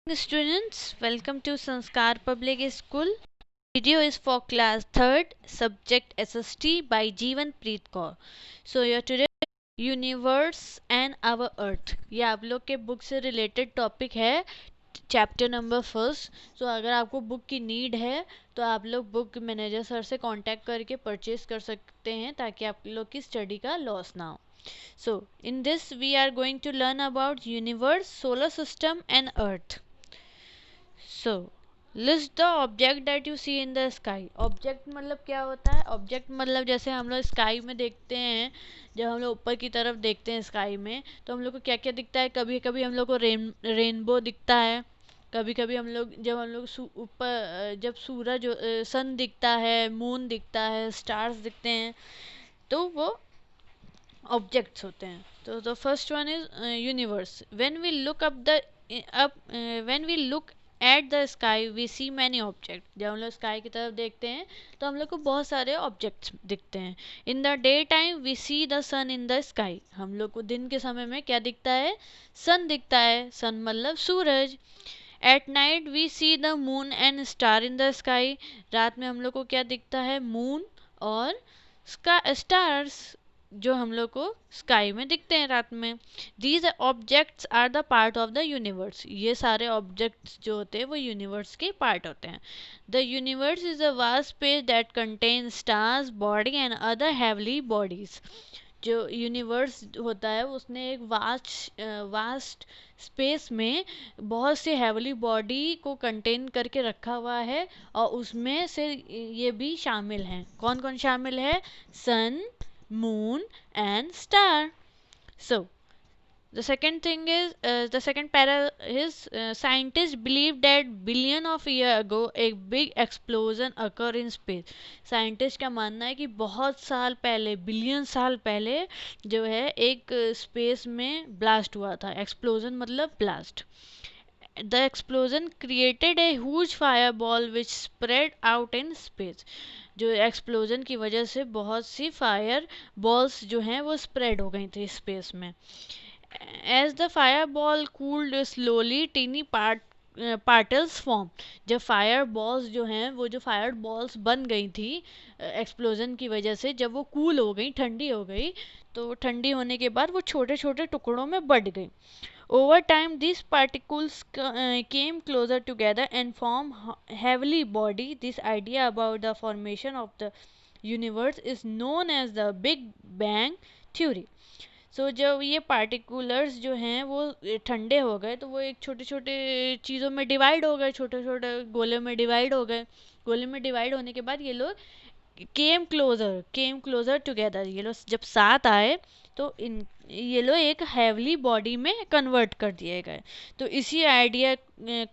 Students, welcome to Sanskar Public School. Video is for class 3rd, subject SST by Jeevan Preet Kaur. So your today universe and our earth. ये आप लोग के book से related topic है, chapter number first. सो अगर आपको book की need है तो आप लोग बुक मैनेजर सर से कांटेक्ट करके परचेज कर सकते हैं ताकि आप लोग की स्टडी का लॉस ना हो. So in this we are going to learn about universe, solar system and earth. So, list the object that you see in the sky. Object मतलब क्या होता है? ऑब्जेक्ट मतलब जैसे हम लोग स्काई में देखते हैं, जब हम लोग ऊपर की तरफ देखते हैं स्काई में तो हम लोग को क्या क्या दिखता है. कभी कभी हम लोग को रेनबो दिखता है. कभी कभी हम लोग जब हम लोग ऊपर जब सूरज सन दिखता है, मून दिखता है, स्टार्स दिखते हैं, तो वो ऑब्जेक्ट्स होते हैं. तो the first one is universe. When we look up the up when we look at the sky we see many object. जब हम लोग स्काई की तरफ देखते हैं तो हम लोग को बहुत सारे ऑब्जेक्ट्स दिखते हैं. In the day time we see the sun in the sky. हम लोग को दिन के समय में क्या दिखता है? सन दिखता है. सन मतलब सूरज. At night we see the moon and star in the sky. रात में हम लोग को क्या दिखता है? मून और स्टार्स जो हम लोग को स्काई में दिखते हैं रात में. These objects are the part of the universe. ये सारे ऑब्जेक्ट्स जो होते हैं वो यूनिवर्स के पार्ट होते हैं. The universe is a vast space that contain stars, body and other heavily bodies. जो यूनिवर्स होता है उसने एक वास्ट स्पेस में बहुत से हैवली बॉडी को कंटेन करके रखा हुआ है और उसमें से ये भी शामिल हैं. कौन कौन शामिल है? सन, moon and star. So the second thing is the second para is scientists believe that billion of year ago a big explosion occurred in space. Scientist का मानना है कि बहुत साल पहले, बिलियन साल पहले जो है एक स्पेस में ब्लास्ट हुआ था. एक्सप्लोजन मतलब blast. The explosion created a huge fireball which spread out in space. जो एक्सप्लोजन की वजह से बहुत सी फायर बॉल्स जो हैं वो स्प्रेड हो गई थी स्पेस में. As the fire ball cooled slowly tiny particles form. जब फायर बॉल्स जो हैं वो जो फायर बॉल्स बन गई थी एक्सप्लोजन की वजह से, जब वो कूल हो गई, ठंडी हो गई, तो ठंडी होने के बाद वो छोटे छोटे टुकड़ों में बट गई. Over time, these particles came closer together and form heavily body. This idea about the formation of the universe is known as the Big Bang theory. So जब ये पार्टिकुलर्स जो हैं वो ठंडे हो गए तो वो एक छोटे छोटे चीज़ों में डिवाइड हो गए, छोटे छोटे गोले में डिवाइड हो गए. गोले में डिवाइड होने के बाद ये लोग केम क्लोजर टुगेदर. ये लोग जब साथ आए तो इन ये लोग एक हैवली बॉडी में कन्वर्ट कर दिए गए. तो इसी आइडिया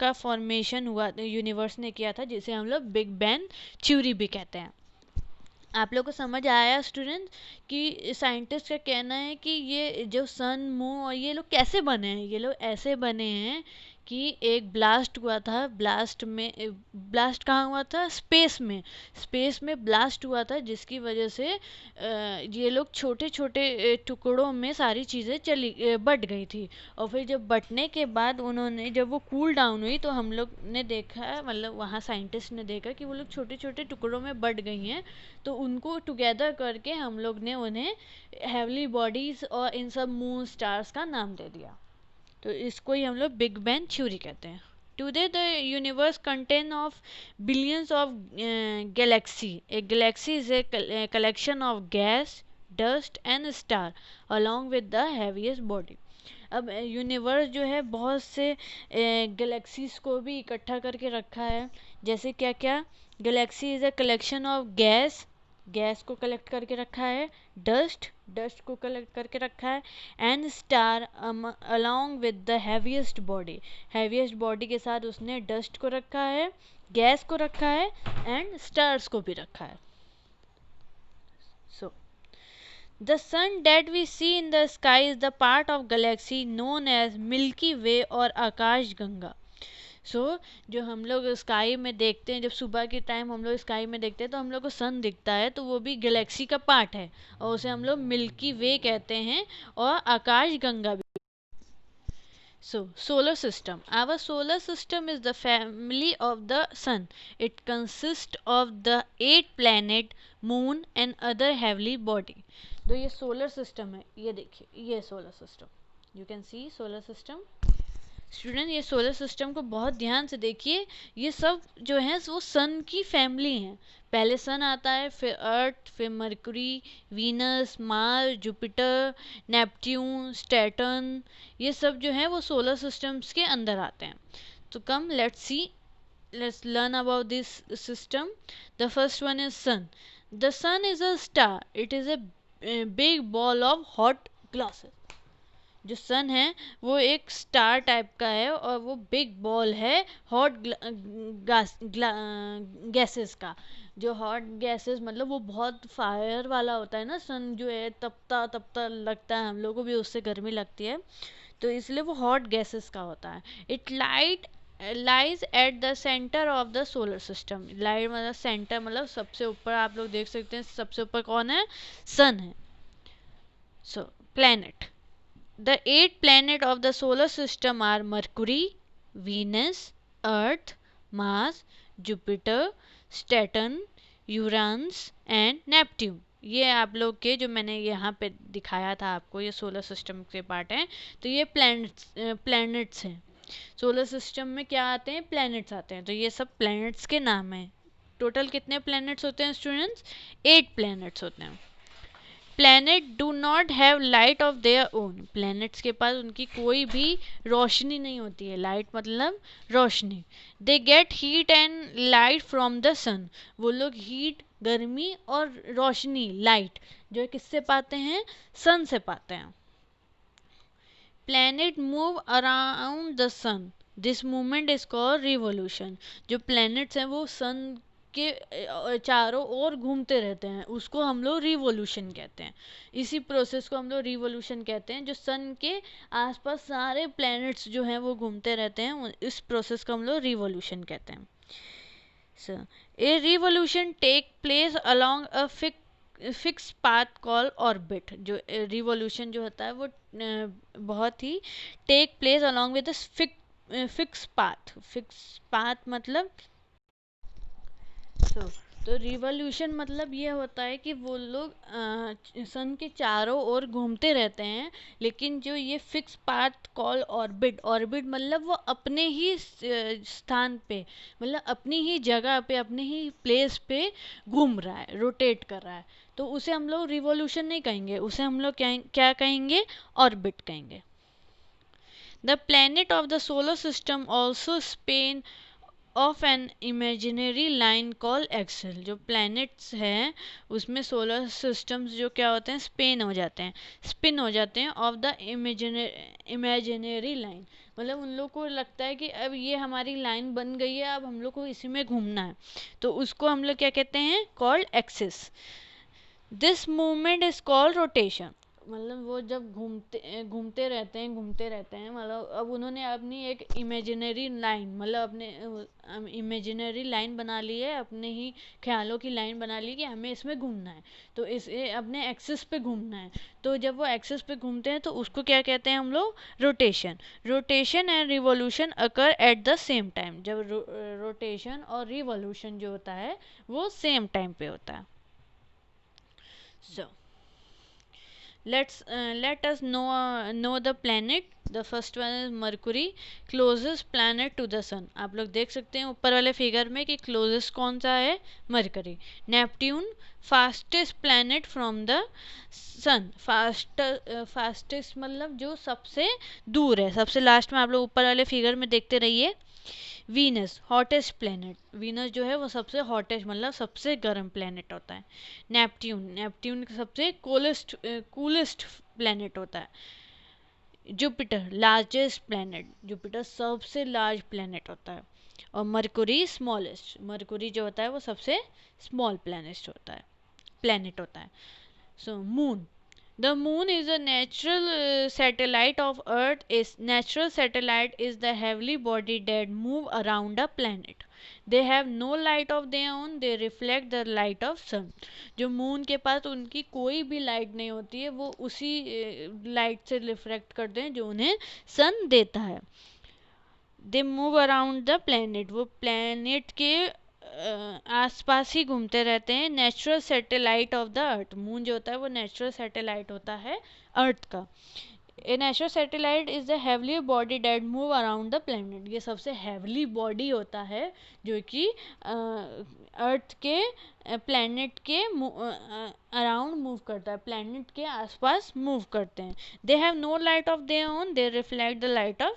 का फॉर्मेशन हुआ यूनिवर्स ने किया था, जिसे हम लोग बिग बैंग थ्योरी भी कहते हैं. आप लोग को समझ आया स्टूडेंट कि साइंटिस्ट का कहना है कि ये जो सन, मून और ये लोग कैसे बने हैं? ये लोग ऐसे बने हैं कि एक ब्लास्ट हुआ था. ब्लास्ट कहाँ हुआ था? स्पेस में ब्लास्ट हुआ था, जिसकी वजह से ये लोग छोटे छोटे टुकड़ों में सारी चीज़ें बट गई थी. और फिर जब बटने के बाद उन्होंने, जब वो कूल डाउन हुई तो हम लोग ने देखा, मतलब वहाँ साइंटिस्ट ने देखा कि वो लोग छोटे छोटे टुकड़ों में बट गई हैं. तो उनको टुगेदर करके हम लोग ने उन्हें हेवली बॉडीज और इन सब मून स्टार्स का नाम दे दिया. तो इसको ही हम लोग बिग बैंग थ्योरी कहते हैं. Today the universe contain of billions of Galaxy. A Galaxy is a collection of gas, dust and star along with the heaviest body. अब यूनिवर्स जो है बहुत से गैलेक्सीज को भी इकट्ठा करके रखा है. जैसे क्या क्या? Galaxy is a collection of gas को कलेक्ट करके रखा है. डस्ट को कलेक्ट करके रखा है. And star along with the heaviest body के साथ उसने डस्ट को रखा है, गैस को रखा है एंड स्टार्स को भी रखा है. So the sun that we see in the sky is the part of galaxy known as Milky Way और आकाश गंगा. जो हम लोग स्काई में देखते हैं, जब सुबह के टाइम हम लोग स्काई में देखते हैं तो हम लोग को सन दिखता है, तो वो भी गैलेक्सी का पार्ट है और उसे हम लोग मिल्की वे कहते हैं और आकाश गंगा भी. So, solar system. Our solar system is the family of the sun. It consists of the 8 planet, moon and other heavenly body. तो ये solar system है, ये देखिए ये solar system. You can see solar system. Student ये solar system को बहुत ध्यान से देखिए, ये सब जो है वो सन की फैमिली हैं. पहले सन आता है, फिर अर्थ, फिर mercury, Venus, Mars, Jupiter, Neptune, Saturn, ये सब जो है वो सोलर सिस्टम्स के अंदर आते हैं. तो कम let's learn about this system. The first one is sun. The sun is a star. It is a big ball of hot glasses. जो सन है वो एक स्टार टाइप का है और वो बिग बॉल है हॉट गैसेस का. जो हॉट गैसेस मतलब वो बहुत फायर वाला होता है ना, सन जो है तपता तपता लगता है, हम लोग को भी उससे गर्मी लगती है, तो इसलिए वो हॉट गैसेस का होता है. It light lies at the centre of the solar system. Light मतलब सेंटर, मतलब सबसे ऊपर. आप लोग देख सकते हैं सबसे ऊपर कौन है, सन है. सो planet. The 8 planets of the solar system are Mercury, Venus, Earth, Mars, Jupiter, Saturn, Uranus and Neptune. ये आप लोग के जो मैंने यहाँ पे दिखाया था आपको, ये सोलर सिस्टम के पार्ट हैं. तो ये प्लैनेट्स हैं. सोलर सिस्टम में क्या आते हैं, प्लैनेट्स आते हैं. तो ये सब प्लैनेट्स के नाम हैं. टोटल कितने प्लैनेट्स होते हैं स्टूडेंट्स, 8 प्लैनेट्स होते हैं. Planet do not have light of their own. Planets के पास उनकी कोई भी रोशनी नहीं होती है. लाइट मतलब रोशनी. They get heat and light from the sun. वो लोग हीट, गर्मी और रोशनी, लाइट जो है किससे पाते हैं, सन से पाते हैं. Planet move around the sun. This movement is called revolution. जो प्लैनेट्स हैं वो सन के चारों ओर घूमते रहते हैं, उसको हम लोग रिवोल्यूशन कहते हैं. इसी प्रोसेस को हम लोग रिवोल्यूशन कहते हैं. जो सन के आसपास सारे प्लैनेट्स जो हैं वो घूमते रहते हैं, इस प्रोसेस को हम लोग रिवोल्यूशन कहते हैं. So a revolution take place along a fix path call orbit. जो रिवोल्यूशन जो होता है वो बहुत ही take place along with fix path. Fix path मतलब तो रिवॉल्यूशन मतलब ये होता है कि वो लोग सन के चारों ओर घूमते रहते हैं, लेकिन जो ये fix path call orbit. Orbit मतलब वो अपने ही स्थान पे, मतलब अपनी ही जगह पे, अपने ही प्लेस पे घूम रहा है, रोटेट कर रहा है. तो उसे हम लोग रिवॉल्यूशन नहीं कहेंगे, उसे हम लोग क्या कहेंगे, ऑर्बिट कहेंगे. The planet of the solar system also spin of an imaginary line call axle. जो प्लैनेट्स हैं उसमें सोलर सिस्टम्स जो क्या होते हैं, स्पिन हो जाते हैं ऑफ द इमेजिनरी लाइन. मतलब उन लोग को लगता है कि अब ये हमारी लाइन बन गई है, अब हम लोग को इसी में घूमना है, तो उसको हम लोग क्या कहते हैं, called axis. This movement is called rotation. मतलब वो जब घूमते रहते हैं, मतलब अब उन्होंने अपनी एक इमेजिनरी लाइन, मतलब अपने इमेजिनरी लाइन बना ली है, अपने ही ख्यालों की लाइन बना ली कि हमें इसमें घूमना है, तो इसे अपने एक्सिस पे घूमना है. तो जब वो एक्सिस पे घूमते हैं तो उसको क्या कहते हैं हम लोग, rotation. Rotation and revolution occur at the same time. जब रोटेशन और रिवॉल्यूशन जो होता है वो सेम टाइम पे होता है. So let us know the planet. The first one is Mercury, closest planet to the sun. आप लोग देख सकते हैं ऊपर वाले फिगर में कि closest कौन सा है, Mercury. Neptune, fastest planet from the sun. Fastest मतलब जो सबसे दूर है, सबसे लास्ट में. आप लोग ऊपर वाले फिगर में देखते रहिए. Venus, hottest planet. वीनस जो है वो सबसे हॉटेस्ट मतलब सबसे गर्म प्लैनेट होता है. नेपट्यून सबसे कूलेस्ट प्लैनेट होता है. Jupiter, largest planet. जुपिटर सबसे लार्ज प्लैनेट होता है. और मरकुरी, स्मॉलेस्ट. मरकुरी जो होता है वो सबसे स्मॉल प्लैनेट होता है. सो moon. The moon is a natural satellite of Earth. Natural satellite is the heavenly body that move around a planet. They have no light of their own, they reflect the light of sun. जो moon के पास उनकी कोई भी light नहीं होती है, वो उसी लाइट से रिफ्लेक्ट करते हैं जो उन्हें सन देता है। They move around the planet, वो प्लैनेट के आसपास ही घूमते रहते हैं। Natural satellite of the earth, moon जो होता है वो नेचुरल सैटेलाइट होता है अर्थ का। A natural satellite is the heavily body date move around the planet, ये सबसे हैवली बॉडी होता है जो कि अर्थ के प्लैनेट के अराउंड मूव करता है, प्लैनेट के आसपास मूव करते हैं। They have no light of their own, they reflect the light of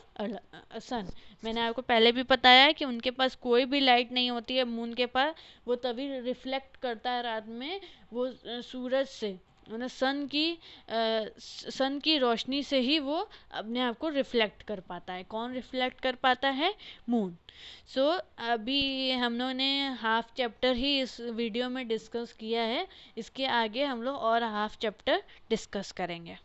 sun. मैंने आपको पहले भी बताया है कि उनके पास कोई भी लाइट नहीं होती है मून के पास, वो तभी रिफ्लेक्ट करता है रात में वो सूरज से, मतलब सन की रोशनी से ही वो अपने आप को रिफ्लेक्ट कर पाता है। कौन रिफ्लेक्ट कर पाता है? मून। सो अभी हम लोगों ने हाफ चैप्टर ही इस वीडियो में डिस्कस किया है, इसके आगे हम लोग और हाफ चैप्टर डिस्कस करेंगे।